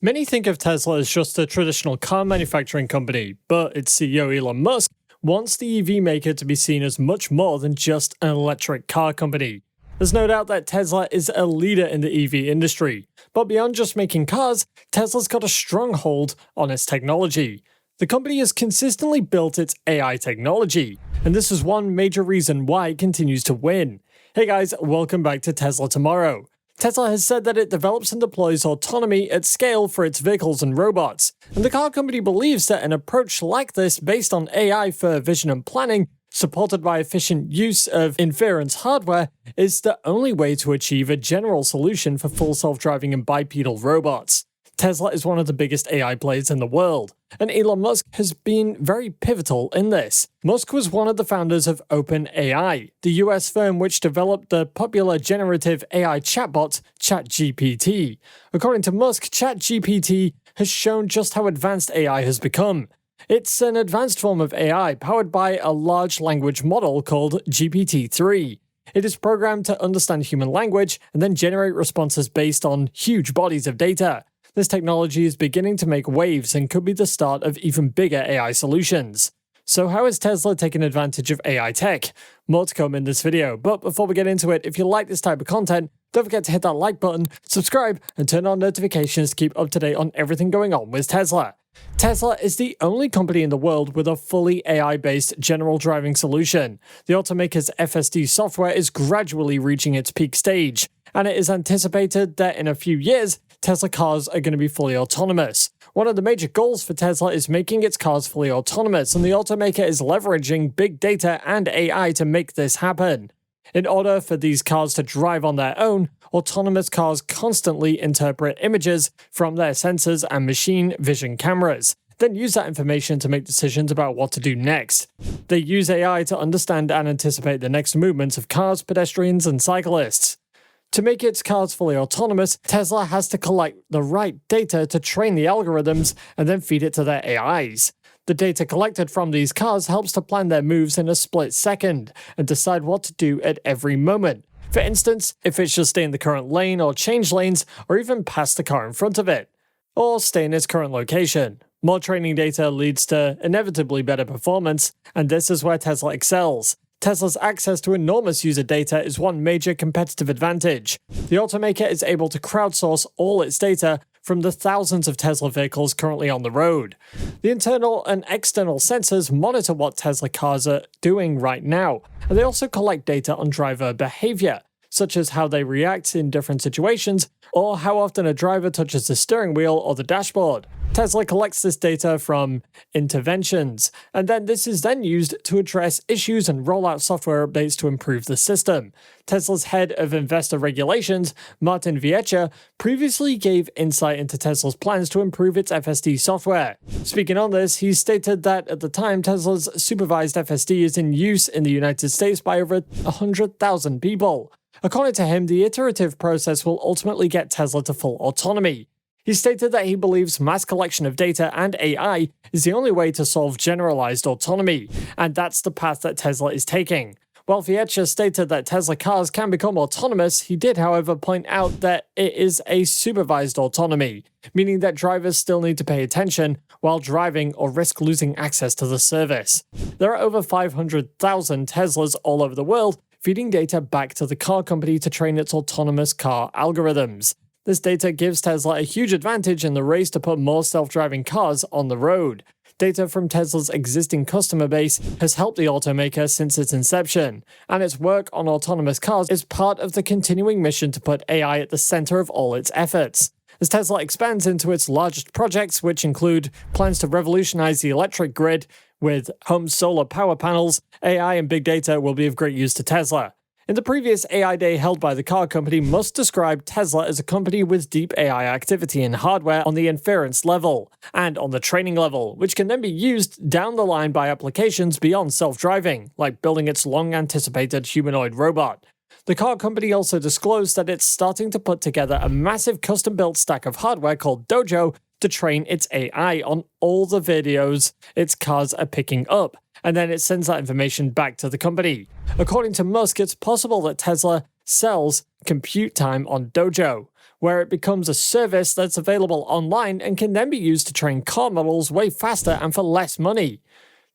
Many think of Tesla as just a traditional car manufacturing company, but its CEO Elon Musk wants the EV maker to be seen as much more than just an electric car company. There's no doubt that Tesla is a leader in the EV industry, but beyond just making cars, Tesla's got a stronghold on its technology. The company has consistently built its AI technology, and this is one major reason why it continues to win. Hey guys, welcome back to Tesla Tomorrow. Tesla has said that it develops and deploys autonomy at scale for its vehicles and robots, and the car company believes that an approach like this based on AI for vision and planning, supported by efficient use of inference hardware, is the only way to achieve a general solution for full self-driving and bipedal robots. Tesla is one of the biggest AI players in the world, and Elon Musk has been very pivotal in this. Musk was one of the founders of OpenAI, the US firm which developed the popular generative AI chatbot ChatGPT. According to Musk, ChatGPT has shown just how advanced AI has become. It's an advanced form of AI powered by a large language model called GPT-3. It is programmed to understand human language and then generate responses based on huge bodies of data. This technology is beginning to make waves and could be the start of even bigger AI solutions. So how is Tesla taking advantage of AI tech? More to come in this video, but before we get into it, if you like this type of content, don't forget to hit that like button, subscribe, and turn on notifications to keep up to date on everything going on with Tesla. Tesla is the only company in the world with a fully AI-based general driving solution. The automaker's FSD software is gradually reaching its peak stage, and it is anticipated that in a few years, Tesla cars are going to be fully autonomous. One of the major goals for Tesla is making its cars fully autonomous, and the automaker is leveraging big data and AI to make this happen. In order for these cars to drive on their own, autonomous cars constantly interpret images from their sensors and machine vision cameras, then use that information to make decisions about what to do next. They use AI to understand and anticipate the next movements of cars, pedestrians, and cyclists. To make its cars fully autonomous, Tesla has to collect the right data to train the algorithms and then feed it to their AIs. The data collected from these cars helps to plan their moves in a split second and decide what to do at every moment. For instance, if it should stay in the current lane or change lanes, or even pass the car in front of it, or stay in its current location. More training data leads to inevitably better performance, and this is where Tesla excels. Tesla's access to enormous user data is one major competitive advantage. The automaker is able to crowdsource all its data from the thousands of Tesla vehicles currently on the road. The internal and external sensors monitor what Tesla cars are doing right now, and they also collect data on driver behavior, such as how they react in different situations, or how often a driver touches the steering wheel or the dashboard. Tesla collects this data from interventions, and then this is then used to address issues and roll out software updates to improve the system. Tesla's head of investor regulations, Martin Viecha, previously gave insight into Tesla's plans to improve its FSD software. Speaking on this, he stated that at the time, Tesla's supervised FSD is in use in the United States by over 100,000 people. According to him, the iterative process will ultimately get Tesla to full autonomy. He stated that he believes mass collection of data and AI is the only way to solve generalized autonomy, and that's the path that Tesla is taking. While Viecha stated that Tesla cars can become autonomous, he did, however, point out that it is a supervised autonomy, meaning that drivers still need to pay attention while driving or risk losing access to the service. There are over 500,000 Teslas all over the world, feeding data back to the car company to train its autonomous car algorithms. This data gives Tesla a huge advantage in the race to put more self-driving cars on the road. Data from Tesla's existing customer base has helped the automaker since its inception, and its work on autonomous cars is part of the continuing mission to put AI at the center of all its efforts. As Tesla expands into its largest projects, which include plans to revolutionize the electric grid with home solar power panels, AI and big data will be of great use to Tesla. In the previous AI Day held by the car company, Musk described Tesla as a company with deep AI activity in hardware on the inference level and on the training level, which can then be used down the line by applications beyond self-driving, like building its long-anticipated humanoid robot. The car company also disclosed that it's starting to put together a massive custom-built stack of hardware called Dojo to train its AI on all the videos its cars are picking up, and then it sends that information back to the company. According to Musk, it's possible that Tesla sells compute time on Dojo, where it becomes a service that's available online and can then be used to train car models way faster and for less money.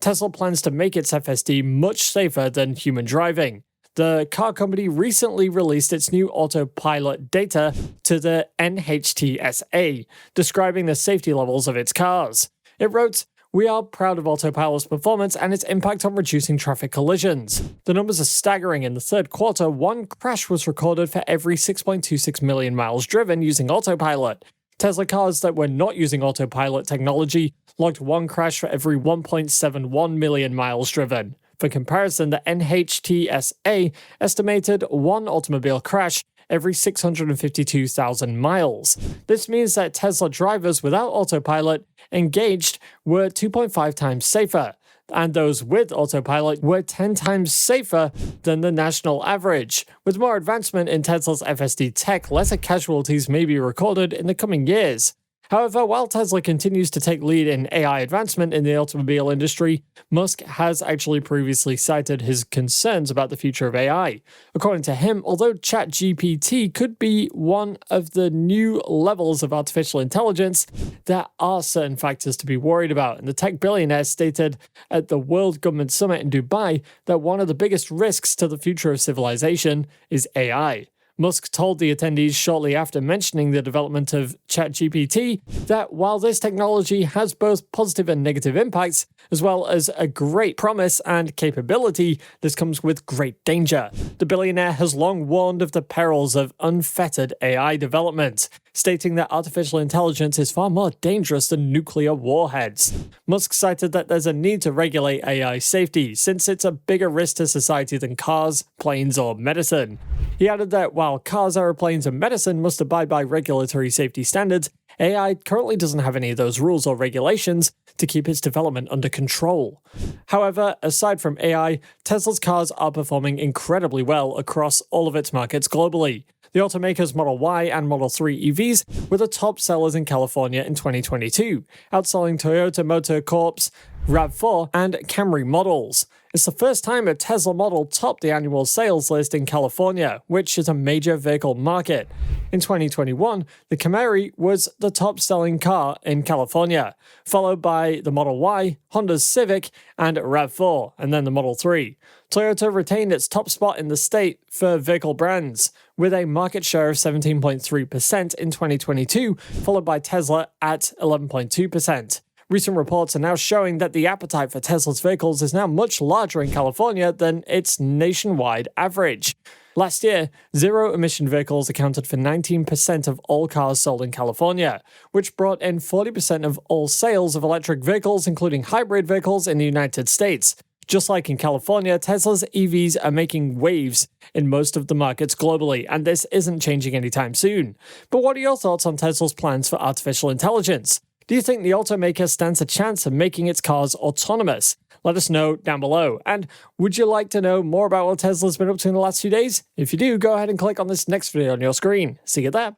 Tesla plans to make its FSD much safer than human driving. The car company recently released its new autopilot data to the NHTSA, describing the safety levels of its cars. It wrote, "We are proud of autopilot's performance and its impact on reducing traffic collisions. The numbers are staggering. In the third quarter, one crash was recorded for every 6.26 million miles driven using autopilot. Tesla cars that were not using autopilot technology logged one crash for every 1.71 million miles driven. For comparison, the NHTSA estimated one automobile crash every 652,000 miles. This means that Tesla drivers without autopilot engaged were 2.5 times safer, and those with autopilot were 10 times safer than the national average. With more advancement in Tesla's FSD tech, lesser casualties may be recorded in the coming years. However, while Tesla continues to take lead in AI advancement in the automobile industry, Musk has actually previously cited his concerns about the future of AI. According to him, although ChatGPT could be one of the new levels of artificial intelligence, there are certain factors to be worried about, and the tech billionaire stated at the World Government Summit in Dubai that one of the biggest risks to the future of civilization is AI. Musk told the attendees shortly after mentioning the development of ChatGPT that while this technology has both positive and negative impacts, as well as a great promise and capability, this comes with great danger. The billionaire has long warned of the perils of unfettered AI development, stating that artificial intelligence is far more dangerous than nuclear warheads. Musk cited that there's a need to regulate AI safety, since it's a bigger risk to society than cars, planes, or medicine. He added that while cars, aeroplanes, and medicine must abide by regulatory safety standards, AI currently doesn't have any of those rules or regulations to keep its development under control. However, aside from AI, Tesla's cars are performing incredibly well across all of its markets globally. The automaker's Model Y and Model 3 EVs were the top sellers in California in 2022, outselling Toyota Motor Corp's RAV4 and Camry models. It's the first time a Tesla model topped the annual sales list in California, which is a major vehicle market. In 2021, the Camry was the top-selling car in California, followed by the Model Y, Honda's Civic, and RAV4, and then the Model 3. Toyota retained its top spot in the state for vehicle brands, with a market share of 17.3% in 2022, followed by Tesla at 11.2%. Recent reports are now showing that the appetite for Tesla's vehicles is now much larger in California than its nationwide average. Last year, zero-emission vehicles accounted for 19% of all cars sold in California, which brought in 40% of all sales of electric vehicles, including hybrid vehicles, in the United States. Just like in California, Tesla's EVs are making waves in most of the markets globally, and this isn't changing anytime soon. But what are your thoughts on Tesla's plans for artificial intelligence? Do you think the automaker stands a chance of making its cars autonomous? Let us know down below. And would you like to know more about what Tesla's been up to in the last few days? If you do, go ahead and click on this next video on your screen. See you there.